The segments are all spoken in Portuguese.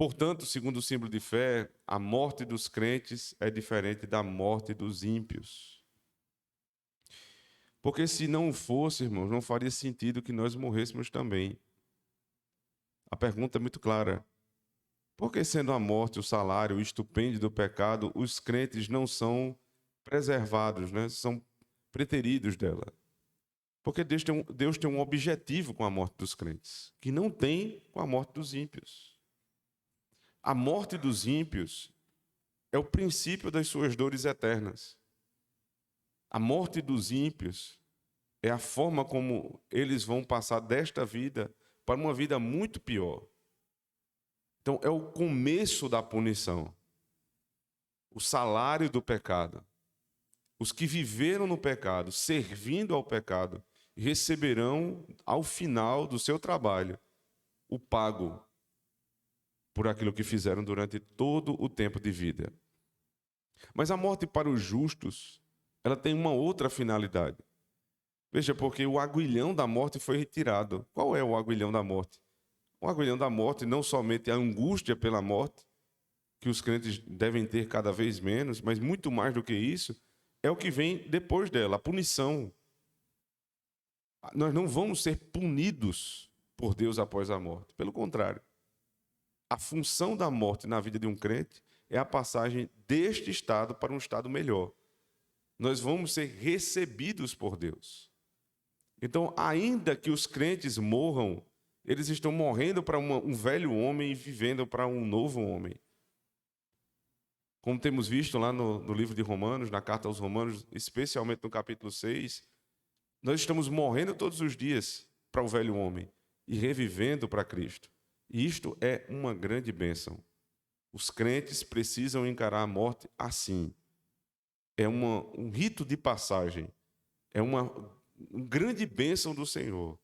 Portanto, segundo o símbolo de fé, a morte dos crentes é diferente da morte dos ímpios. Porque se não fosse, irmãos, não faria sentido que nós morrêssemos também. A pergunta é muito clara. Por que, sendo a morte o salário, o estupêndio do pecado, os crentes não são preservados, né? São preteridos dela? Porque Deus tem um objetivo com a morte dos crentes, que não tem com a morte dos ímpios. A morte dos ímpios é o princípio das suas dores eternas. A morte dos ímpios é a forma como eles vão passar desta vida para uma vida muito pior. Então, é o começo da punição. O salário do pecado. Os que viveram no pecado, servindo ao pecado, receberão, ao final do seu trabalho, o pago por aquilo que fizeram durante todo o tempo de vida. Mas a morte para os justos, ela tem uma outra finalidade. Veja, porque o aguilhão da morte foi retirado. Qual é o aguilhão da morte? O aguilhão da morte, não somente a angústia pela morte, que os crentes devem ter cada vez menos, mas muito mais do que isso, é o que vem depois dela, a punição. Nós não vamos ser punidos por Deus após a morte. Pelo contrário, a função da morte na vida de um crente é a passagem deste estado para um estado melhor. Nós vamos ser recebidos por Deus. Então, ainda que os crentes morram, eles estão morrendo para um velho homem e vivendo para um novo homem. Como temos visto lá no livro de Romanos, na carta aos Romanos, especialmente no capítulo 6, nós estamos morrendo todos os dias para o velho homem e revivendo para Cristo. E isto é uma grande bênção. Os crentes precisam encarar a morte assim. É um rito de passagem. É uma grande bênção do Senhor.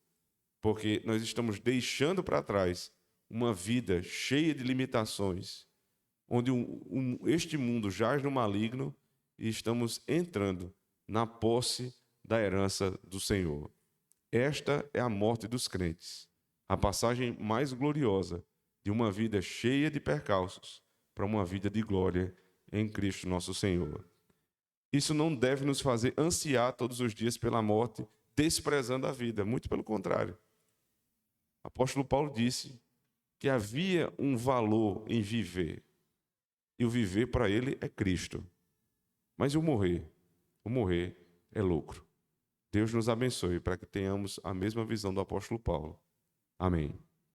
Porque nós estamos deixando para trás uma vida cheia de limitações, onde este mundo jaz no maligno e estamos entrando na posse da herança do Senhor. Esta é a morte dos crentes, a passagem mais gloriosa de uma vida cheia de percalços para uma vida de glória em Cristo nosso Senhor. Isso não deve nos fazer ansiar todos os dias pela morte, desprezando a vida, muito pelo contrário. O apóstolo Paulo disse que havia um valor em viver, e o viver para ele é Cristo. Mas o morrer é lucro. Deus nos abençoe para que tenhamos a mesma visão do apóstolo Paulo. Amém.